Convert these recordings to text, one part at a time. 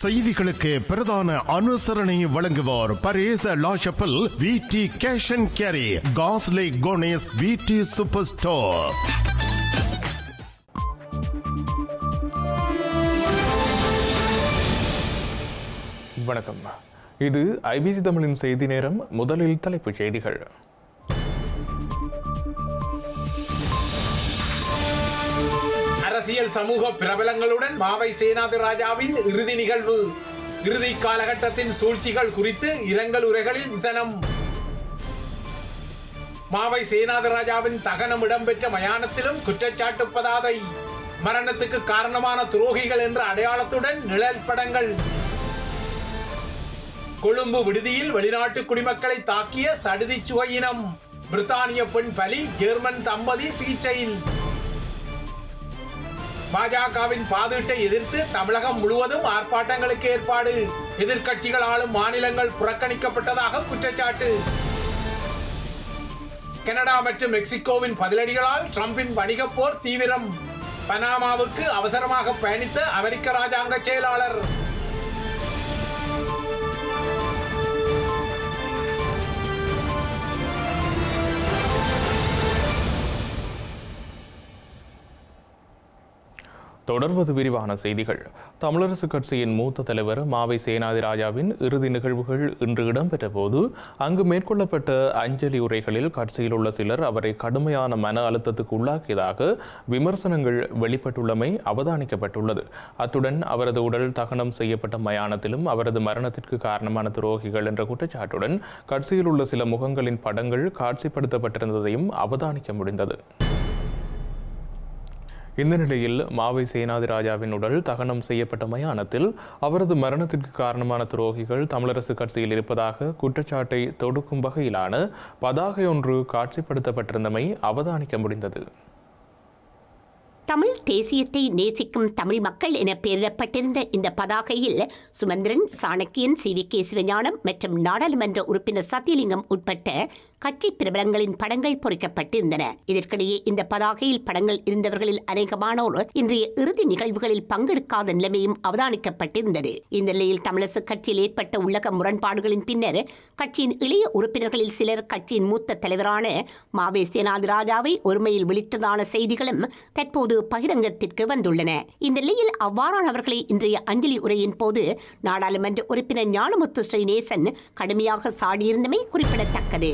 செய்திகளுக்கு பிரதான அனுசரணை வழங்குவோர் பரேச லாஷப்பல் விடி கேஷ் அண்ட் கேரி காஸ்லே கோனேஸ் விடி சூப்பர் ஸ்டோர். வணக்கம், இது ஐபிசி தமிழின் செய்தி நேரம். முதலில் தலைப்புச் செய்திகள். அரசியல் சமூக பிரபலங்களுடன் மாவை சேனாதிராஜாவின் இறுதி நிகழ்வு. இறுதி காலகட்டத்தின் சூழ்ச்சிகள் குறித்து இரங்கல் உரைகளில் விசனம். மாவை சேனாதிராஜாவின் தகனம் இடம்பெற்ற மயானத்திலும் குற்றச்சாட்டு பதாதை. மரணத்துக்கு காரணமான துரோகிகள் என்ற அடையாளத்துடன் நிழல் படங்கள். கொழும்பு விடுதியில் வெளிநாட்டு குடிமக்களை தாக்கிய சடுதி சுகையினம். பிரித்தானிய பெண் பலி, ஜெர்மன் தம்பதி சிகிச்சையில். பாஜகவின் பாதீட்டை எதிர்த்து தமிழகம் முழுவதும் ஆர்ப்பாட்டங்களுக்கு ஏற்பாடு. எதிர்க்கட்சிகள் ஆளும் மாநிலங்கள் புறக்கணிக்கப்பட்டதாக குற்றச்சாட்டு. கனடா மற்றும் மெக்சிகோவின் பதிலடிகளால் டிரம்பின் வணிக போர் தீவிரம். பனாமாவுக்கு அவசரமாக பயணித்த அமெரிக்க ராஜாங்க செயலாளர். தொடர்வது விரிவான செய்திகள். தமிழரசு கட்சியின் மூத்த தலைவர் மாவை சேனாதிராஜாவின் இறுதி நிகழ்வுகள் இன்று இடம்பெற்ற போது அங்கு மேற்கொள்ளப்பட்ட அஞ்சலி உரைகளில் கட்சியில் உள்ள சிலர் அவரை கடுமையான மன அழுத்தத்துக்கு உள்ளாக்கியதாக விமர்சனங்கள் வெளிப்பட்டுள்ளமை அவதானிக்கப்பட்டுள்ளது. அத்துடன் அவரது உடல் தகனம் செய்யப்பட்ட மயானத்திலும் அவரது மரணத்திற்கு காரணமான துரோகிகள் என்ற குற்றச்சாட்டுடன் கட்சியில் உள்ள சில முகங்களின் படங்கள் காட்சிப்படுத்தப்பட்டிருந்ததையும் அவதானிக்க முடிந்தது. இந்த நிலையில் மாவை சேனாதிராஜாவின் உடல் தகனம் செய்யப்பட்ட மயானத்தில் அவரது மரணத்திற்கு காரணமான துரோகிகள் தமிழரசு கட்சியில் இருப்பதாக குற்றச்சாட்டை தொடுக்கும் வகையிலான பதாகை ஒன்று காட்சிப்படுத்தப்பட்டிருந்தமை அவதானிக்க முடிந்தது. தமிழ் தேசியத்தை நேசிக்கும் தமிழ் மக்கள் என பெயரிடப்பட்டிருந்த இந்த பதாகையில் சுமந்திரன், சாணக்கியன், சி.வி.கே. சிவஞானம் மற்றும் நாடாளுமன்ற உறுப்பினர் சத்தியலிங்கம் உட்பட்ட கட்சி பிரபலங்களின் படங்கள் பொறிக்கப்பட்டிருந்தன. இதற்கிடையே இந்த பதாகையில் படங்கள் இருந்தவர்களில் அநேகமானோர் இன்றைய இறுதி நிகழ்வுகளில் பங்கெடுக்காத நிலைமையும் அவதானிக்கப்பட்டிருந்தது. இந்த நிலையில் தமிழரசு கட்சியில் ஏற்பட்ட உள்ளக முரண்பாடுகளின் பின்னர் கட்சியின் இளைய உறுப்பினர்களில் சிலர் கட்சியின் மூத்த தலைவரான மாவை சேனாதிராஜாவை ஒருமையில் விழித்ததான செய்திகளும் தற்போது பகிரங்கத்திற்கு வந்துள்ளன. இந்த நிலையில் அவ்வாறானவர்களை இன்றைய அஞ்சலி உரையின் போது நாடாளுமன்ற உறுப்பினர் ஞானமுத்து ஸ்ரீநேசன் கடுமையாக சாடியிருந்தமை குறிப்பிடத்தக்கது.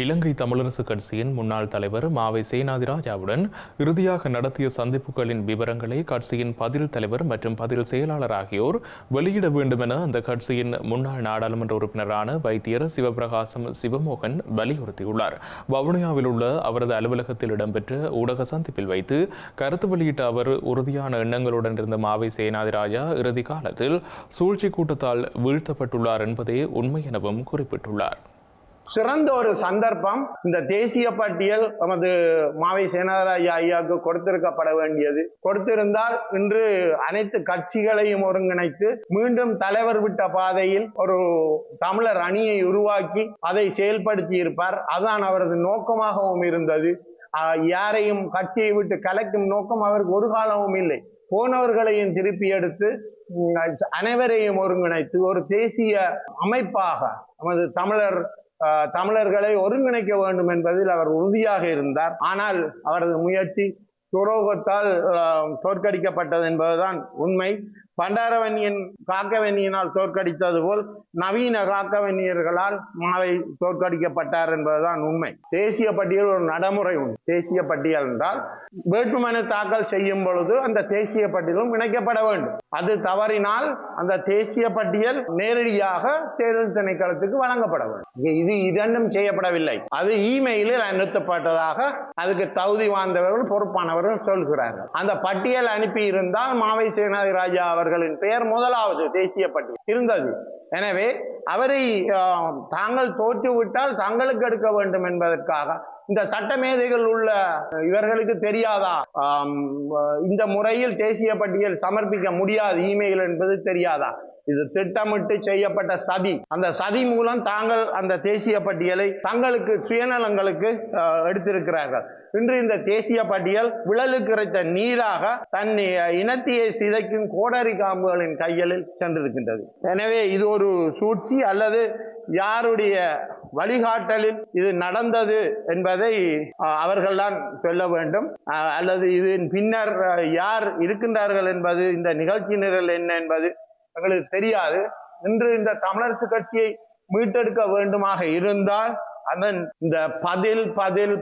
இலங்கை தமிழரசு கட்சியின் முன்னாள் தலைவர் மாவை சேனாதிராஜாவுடன் இறுதியாக நடத்திய சந்திப்புகளின் விவரங்களை கட்சியின் பதில் தலைவர் மற்றும் பதில் செயலாளர் ஆகியோர் வெளியிட வேண்டும் என அந்த கட்சியின் முன்னாள் நாடாளுமன்ற உறுப்பினரான வைத்தியர் சிவபிரகாசம் சிவமோகன் வலியுறுத்தியுள்ளார். வவுனியாவில் உள்ள அவரது அலுவலகத்தில் இடம்பெற்ற ஊடக சந்திப்பில் வைத்து கருத்து வெளியிட்ட அவர் உறுதியான எண்ணங்களுடன் இருந்த மாவை சேனாதிராஜா இறுதி காலத்தில் சூழ்ச்சி கூட்டத்தால் வீழ்த்தப்பட்டுள்ளார் என்பதே உண்மை எனவும் குறிப்பிட்டுள்ளார். சிறந்த ஒரு சந்தர்ப்பம் இந்த தேசிய பட்டியல் நமது மாவை சேனாதிராஜா ஐயாவுக்கு கொடுத்திருக்கப்பட வேண்டியது. கொடுத்திருந்தால் இன்று அனைத்து கட்சிகளையும் ஒருங்கிணைத்து மீண்டும் தலைவர் விட்ட பாதையில் ஒரு தமிழர் அணியை உருவாக்கி அதை செயல்படுத்தி இருப்பார். அதுதான் அவரது நோக்கமாகவும் இருந்தது. யாரையும் கட்சியை விட்டு கலைக்கும் நோக்கம் அவருக்கு ஒரு காலமும் இல்லை. போனவர்களையும் திருப்பி எடுத்து அனைவரையும் ஒருங்கிணைத்து ஒரு தேசிய அமைப்பாக நமது தமிழர்களை ஒருங்கிணைக்க வேண்டும் என்பதில் அவர் உறுதியாக இருந்தார். ஆனால் அவரது முயற்சி துரோகத்தால் தோற்கடிக்கப்பட்டது என்பதுதான் உண்மை. பண்டாரவன்னியன் காக்கவன்னியினால் தோற்கடித்தது போல் நவீன காக்கவன்னியர்களால் மாவை தோற்கடிக்கப்பட்டார் என்பதுதான் உண்மை. தேசிய பட்டியல் ஒரு நடைமுறை உண்டு. தேசிய பட்டியல் என்றால் வேட்புமனு தாக்கல் செய்யும் பொழுது அந்த தேசிய பட்டியலும் இணைக்கப்பட வேண்டும். அது தவறினால் அந்த தேசிய பட்டியல் நேரடியாக தேர்தல் திணைக்களத்துக்கு வழங்கப்பட வேண்டும். இது இரண்டும் செய்யப்படவில்லை. அது இமெயிலில் அனுப்பப்பட்டதாக அதுக்கு தகுதி வாய்ந்தவர்கள் பொறுப்பானவர்கள் சொல்கிறார்கள். அந்த பட்டியல் அனுப்பி இருந்தால் மாவை சேனாதிராஜா அவர்களின் பெயர் முதலாவது தேசிய பட்டியல் இருந்தது. எனவே அவரை தாங்கள் தோற்றுவிட்டால் தங்களுக்கு எடுக்க வேண்டும் என்பதற்காக இந்த சட்டமேதைகள் உள்ள இவர்களுக்கு தெரியாதா இந்த முறையில் தேசிய பட்டியல் சமர்ப்பிக்க முடியாது இமெயில் என்பது தெரியாதா? இது திட்டமிட்டு செய்யப்பட்ட சதி. அந்த சதி மூலம் தாங்கள் அந்த தேசிய பட்டியலை தங்களுக்கு சுயநலங்களுக்கு எடுத்திருக்கிறார்கள். இன்று இந்த தேசிய பட்டியல் விழலுக்கு இறைத்த நீராக தன் இனத்தையை சிதைக்கும் கோடரி காம்புகளின் கைகளில் சென்றிருக்கின்றது. எனவே இது ஒரு சூழ்ச்சி அல்லது யாருடைய வழிகாட்டலில் இது நடந்தது என்பதை அவர்கள்தான் சொல்ல வேண்டும். அல்லது இதன் பின்னர் யார் இருக்கின்றார்கள் என்பது, இந்த நிகழ்ச்சி நிரல் என்ன என்பது எங்களுக்கு தெரியாது. இன்று இந்த தமிழரசு கட்சியை மீட்டெடுக்க வேண்டுமாக இருந்தால் அதன் இந்த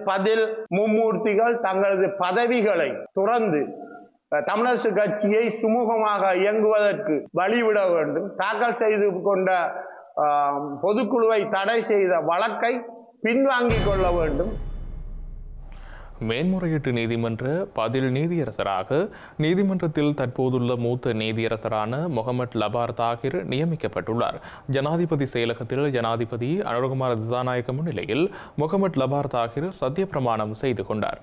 பதில் மும்மூர்த்திகள் தங்களது பதவிகளை துறந்து தமிழரசு கட்சியை சுமூகமாக இயங்குவதற்கு வழிவிட வேண்டும். தாக்கல் செய்து கொண்ட பொதுக்குழுவை தடை செய்த வழக்கை பின்வாங்கிக் கொள்ள வேண்டும். மேன்முறையீட்டு நீதிமன்ற பதில் நீதியரசராக நீதிமன்றத்தில் தற்போதுள்ள மூத்த நீதியரசரான முகமது லபார் தாகிர் நியமிக்கப்பட்டுள்ளார். ஜனாதிபதி செயலகத்தில் ஜனாதிபதி அனுரகுமார திசாநாயக்க முன்னிலையில் முகமது லபார் தாகிர் சத்தியப்பிரமாணம் செய்து கொண்டார்.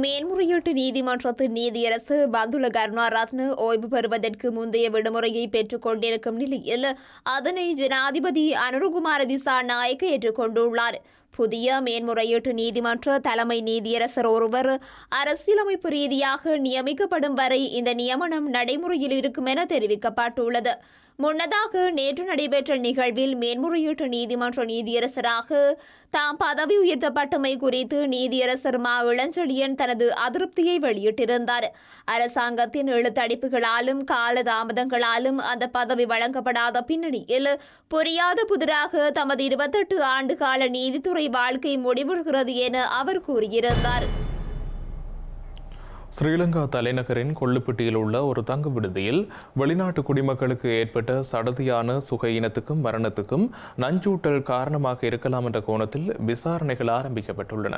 மேன்முறையீட்டு நீதிமன்றத்தின் நீதியரசு பந்துல கருணாரத்ன ஓய்வு பெறுவதற்கு முந்தைய விடுமுறையை பெற்றுக் கொண்டிருக்கும் நிலையில் அதனை ஜனாதிபதி அனுரகுமார திசாநாயக்க ஏற்றுக்கொண்டுள்ளார். புதிய மேன்முறையீட்டு நீதிமன்ற தலைமை நீதியரசர் ஒருவர் அரசியலமைப்பு ரீதியாக நியமிக்கப்படும் வரை இந்த நியமனம் நடைமுறையில் இருக்கும் என தெரிவிக்கப்பட்டுள்ளது. முன்னதாக நேற்று நடைபெற்ற நிகழ்வில் மேன்முறையீட்டு நீதிமன்ற நீதியரசராக தாம் பதவி உயர்த்தப்பட்டமை குறித்து நீதியரசர் மா இளஞ்செழியன் தனது அதிருப்தியை வெளியிட்டிருந்தார். அரசாங்கத்தின் எழுத்தடிப்புகளாலும் காலதாமதங்களாலும் அந்த பதவி வழங்கப்படாத பின்னணியில் புரியாத புதிராக தமது 28 ஆண்டு கால நீதித்துறை வாழ்க்கை முடிவுறுகிறது என அவர் கூறியிருந்தார். ஸ்ரீலங்கா தலைநகரின் கொள்ளுப்பட்டியில் உள்ள ஒரு தங்கு விடுதியில் வெளிநாட்டு குடிமக்களுக்கு ஏற்பட்ட சடதியான சுகையினத்துக்கும் மரணத்துக்கும் நஞ்சூட்டல் காரணமாக இருக்கலாம் என்ற கோணத்தில் விசாரணைகள் ஆரம்பிக்கப்பட்டுள்ளன.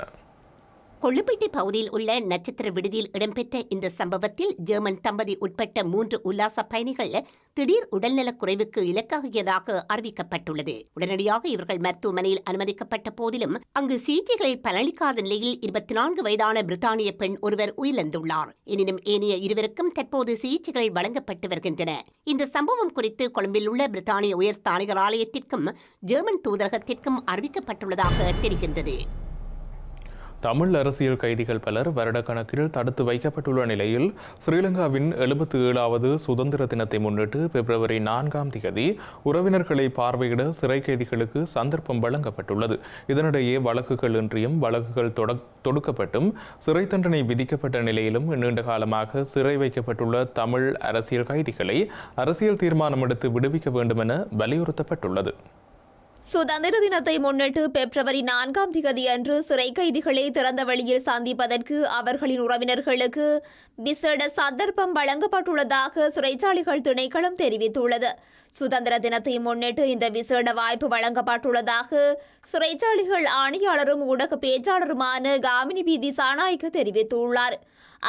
கொள்ளுப்பட்டி பகுதியில் உள்ள நட்சத்திர விடுதியில் இடம்பெற்ற இந்த சம்பவத்தில் ஜெர்மன் தம்பதி உட்பட்ட 3 உல்லாச பயணிகள் திடீர் உடல்நலக் குறைவுக்கு இலக்காகியதாக அறிவிக்கப்பட்டுள்ளது. உடனடியாக இவர்கள் மருத்துவமனையில் அனுமதிக்கப்பட்ட போதிலும் அங்கு சிகிச்சைகள் பலனளிக்காத நிலையில் 24 வயதான பிரித்தானிய பெண் ஒருவர் உயிரிழந்துள்ளார். எனினும் ஏனைய இருவருக்கும் தற்போது சிகிச்சைகள் வழங்கப்பட்டு வருகின்றன. இந்த சம்பவம் குறித்து கொழும்பில் உள்ள பிரித்தானிய உயர்ஸ்தானிகர் ஆலயத்திற்கும் ஜெர்மன் தூதரகத்திற்கும் அறிவிக்கப்பட்டுள்ளதாக தெரிகின்றது. தமிழ் அரசியல் கைதிகள் பலர் வருடக்கணக்கில் தடுத்து வைக்கப்பட்டுள்ள நிலையில் ஸ்ரீலங்காவின் 77வது சுதந்திர தினத்தை முன்னிட்டு பிப்ரவரி 4ஆம் தேதி உறவினர்களை பார்வையிட சிறை கைதிகளுக்கு சந்தர்ப்பம் வழங்கப்பட்டுள்ளது. இதனிடையே வழக்குகள் இன்றியும் வழக்குகள் தொடுக்கப்பட்டும் சிறை தண்டனை விதிக்கப்பட்ட நிலையிலும் நீண்ட காலமாக சிறை வைக்கப்பட்டுள்ள தமிழ் அரசியல் கைதிகளை அரசியல் தீர்மானம் எடுத்து விடுவிக்க வேண்டும் என வலியுறுத்தப்பட்டுள்ளது. சுதந்திர தினத்தை முன்னிட்டு பிப்ரவரி 4ஆம் தேதி அன்று சிறை கைதிகளை திறந்த வெளியில் சந்திப்பதற்கு அவர்களின் உறவினர்களுக்கு விசேட சந்தர்ப்பம் வழங்கப்பட்டுள்ளதாக சிறைச்சாலைகள் திணைக்களம் தெரிவித்துள்ளது. சுதந்திர தினத்தை முன்னிட்டு இந்த விசேட வாய்ப்பு வழங்கப்பட்டுள்ளதாக சிறைச்சாலைகள் ஆணையாளரும் ஊடக பேச்சாளருமான காமினி பீதி சாநாயக்க தெரிவித்துள்ளார்.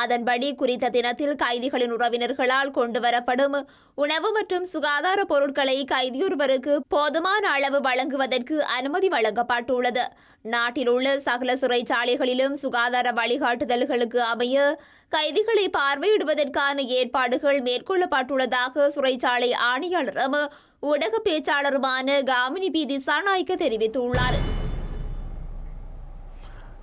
அதன்படி குறித்த தினத்தில் கைதிகளின் உறவினர்களால் கொண்டுவரப்படும் உணவு மற்றும் சுகாதார பொருட்களை கைதியொருவருக்கு போதுமான அளவு வழங்குவதற்கு அனுமதி வழங்கப்பட்டுள்ளது. நாட்டில் உள்ள சகல சிறைச்சாலைகளிலும் சுகாதார வழிகாட்டுதல்களுக்கு அமைய கைதிகளை பார்வையிடுவதற்கான ஏற்பாடுகள் மேற்கொள்ளப்பட்டுள்ளதாக சிறைச்சாலை ஆணையாளரும் ஊடக பேச்சாளருமான காமினி பீதி சாநாயக்க தெரிவித்துள்ளார்.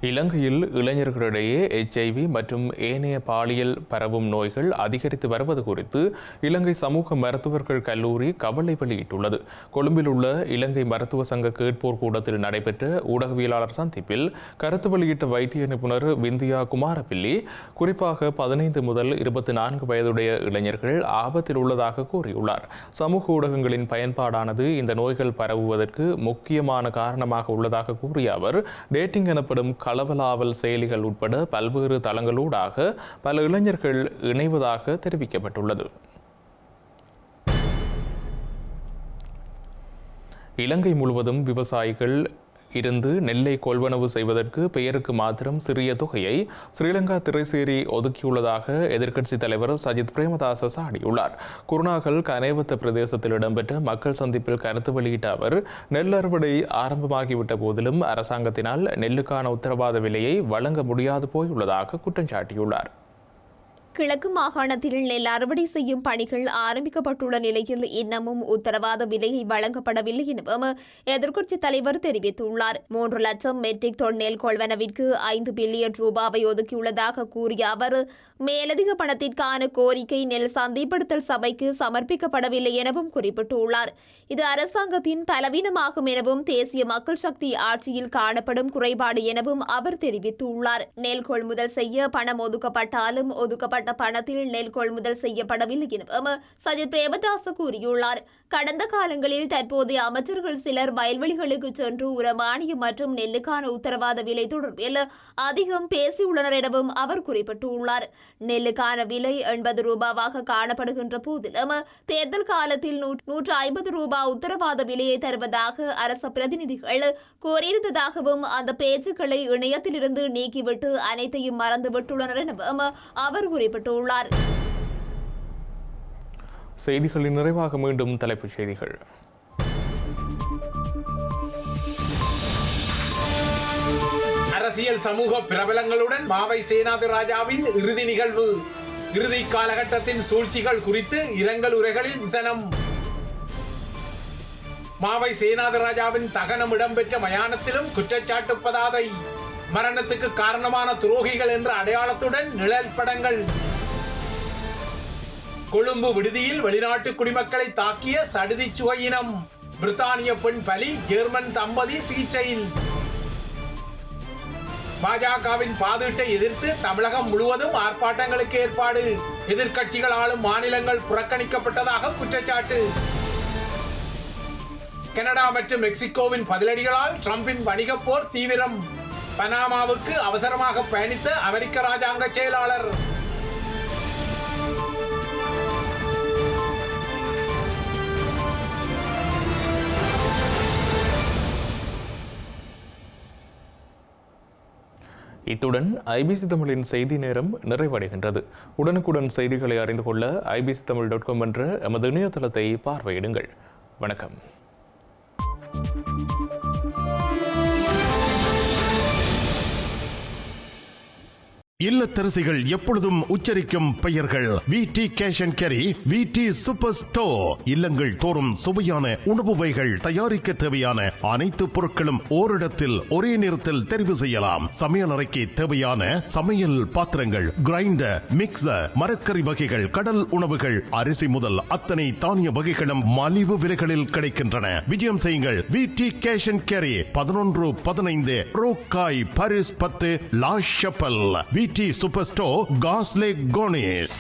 இலங்கையில் இளைஞர்களிடையே HIV மற்றும் ஏனைய பாலியல் பரவும் நோய்கள் அதிகரித்து வருவது குறித்து இலங்கை சமூக மருத்துவர்கள் கல்லூரி கவலை வெளியிட்டுள்ளது. கொழும்பில் உள்ள இலங்கை மருத்துவ சங்க கேட்போர் கூடத்தில் நடைபெற்ற ஊடகவியலாளர் சந்திப்பில் கருத்து வெளியிட்ட வைத்திய நிபுணர் விந்தியா குமாரபில்லி குறிப்பாக 15 முதல் 24 வயதுடைய இளைஞர்கள் ஆபத்தில் உள்ளதாக கூறியுள்ளார். சமூக ஊடகங்களின் பயன்பாடானது இந்த நோய்கள் பரவுவதற்கு முக்கியமான காரணமாக உள்ளதாக கூறிய அவர் டேட்டிங் எனப்படும் களவலாவல் செயலிகள் உட்பட பல்வேறு தளங்களூடாக பல இளைஞர்கள் இணைவதாக தெரிவிக்கப்பட்டுள்ளது. இலங்கை முழுவதும் விவசாயிகள் இருந்து நெல்லை கொள்வனவு செய்வதற்கு பெயருக்கு மாத்திரம் சிறிய தொகையை ஸ்ரீலங்கா திரைசேரி ஒதுக்கியுள்ளதாக எதிர்க்கட்சித் தலைவர் சஜித் பிரேமதாச சாடியுள்ளார். குருநாகல் கனேவத்த பிரதேசத்தில் இடம்பெற்ற மக்கள் சந்திப்பில் கருத்து வெளியிட்ட அவர், நெல் அறுவடை ஆரம்பமாகிவிட்ட போதிலும் அரசாங்கத்தினால் நெல்லுக்கான உத்தரவாத விலையை வழங்க முடியாது போயுள்ளதாக குற்றம் சாட்டியுள்ளார். கிழக்கு மாகாணத்தில் நெல் அறுவடை செய்யும் பணிகள் ஆரம்பிக்கப்பட்டுள்ள நிலையில் இன்னமும் உத்தரவாத விலையை வழங்கப்படவில்லை எனவும் எதிர்க்கட்சித் தலைவர் தெரிவித்துள்ளார். 3 லட்சம் மெட்ரிக் டன் நெல் கொள்வனவிற்கு 5 பில்லியன் ரூபாவை ஒதுக்கியுள்ளதாக கூறிய அவர், மேலதிக பணத்திற்கான கோரிக்கை நெல் சந்தைப்படுத்தல் சபைக்கு சமர்ப்பிக்கப்படவில்லை எனவும் குறிப்பிட்டுள்ளார். இது அரசாங்கத்தின் பலவீனமாகும் எனவும் தேசிய மக்கள் சக்தி ஆட்சியில் காணப்படும் குறைபாடு எனவும் அவர் தெரிவித்துள்ளார். நெல் கொள்முதல் செய்ய பணம் ஒதுக்கப்பட்டாலும் ஒதுக்கப்பட்ட பணத்தில் நெல் கொள்முதல் செய்யப்படவில்லை எனவும் சஜித் பிரேமதாச கூறியுள்ளார். கடந்த காலங்களில் தற்போதைய அமைச்சர்கள் சிலர் வயல்வெளிகளுக்கு சென்று உரமானியம் மற்றும் நெல்லுக்கான உத்தரவாத விலை தொடர்பில் அதிகம் பேசியுள்ளனர் எனவும் அவர் குறிப்பிட்டுள்ளார். நெல்லுக்கான விலை 80 ரூபாவாக காணப்படுகின்ற போதிலும் தேர்தல் காலத்தில் 150 ரூபாய் உத்தரவாத விலையை தருவதாக அரச பிரதிநிதிகள் கோரியிருந்ததாகவும் அந்த பேச்சுக்களை இணையத்திலிருந்து நீக்கிவிட்டு அனைத்தையும் மறந்துவிட்டுள்ளனர் எனவும் அவர் குறிப்பிட்டுள்ளார். செய்திகளின் நிறைவாக மீண்டும் தலைப்புச் செய்திகள். அரசியல் சமூக பிரபலங்களுடன் மாவை சேனாதிராஜாவின் இறுதி நிகழ்வு. இறுதி காலகட்டத்தின் சூழ்ச்சிகள் குறித்து இரங்கல் உரைகளில் விசனம். மாவை சேனாதிராஜாவின் தகனம் இடம்பெற்ற மயானத்திலும் குற்றச்சாட்டு பதாதை. மரணத்துக்கு காரணமான துரோகிகள் என்ற அடையாளத்துடன் நிழல் படங்கள். கொழும்பு விடுதியில் வெளிநாட்டு குடிமக்களை தாக்கிய சடுதி சுவையினம். பிரித்தானிய பெண் பலி, ஜெர்மன் தம்பதி சிகிச்சையில். பாஜகவின் பாதீட்டை எதிர்த்து தமிழகம் முழுவதும் ஆர்ப்பாட்டங்களுக்கு ஏற்பாடு. எதிர்க்கட்சிகள் ஆளும் மாநிலங்கள் புறக்கணிக்கப்பட்டதாக குற்றச்சாட்டு. கனடா மற்றும் மெக்சிகோவின் பதிலடிகளால் டிரம்பின் வணிகப் போர் தீவிரம். பனாமாவுக்கு அவசரமாக பயணித்த அமெரிக்க ராஜாங்க செயலாளர். இத்துடன் ஐபிசி தமிழின் செய்தி நேரம் நிறைவடைகின்றது. உடனுக்குடன் செய்திகளை அறிந்து கொள்ள ibctamil.com என்ற எமது இணையதளத்தை பார்வையிடுங்கள். வணக்கம். இல்லத்தரசிகள் எப்பொழுதும் உச்சரிக்கும் பெயர்கள் விடி கேஷ் அண்ட் கேரி, விடி சூப்பர் ஸ்டோர். இல்லங்கள் தோறும் சுவையான உணவு வகைகள் தயாரிக்க தேவையான அனைத்து பொருட்களும் ஓரிடத்தில் ஒரே நேரத்தில் தெரிவு செய்யலாம். சமையல் அறைக்கு தேவையான சமையல் பாத்திரங்கள், கிரைண்டர், மிக்சர், மரக்கறி வகைகள், கடல் உணவுகள், அரிசி முதல் அத்தனை தானிய வகைகளும் மலிவு விலைகளில் கிடைக்கின்றன. விஜயம் செய்யுங்கள். VT cash and carry, 11-15 rue Cail, Paris 10, La Chapelle. VT super store, காஸ்லே cornice.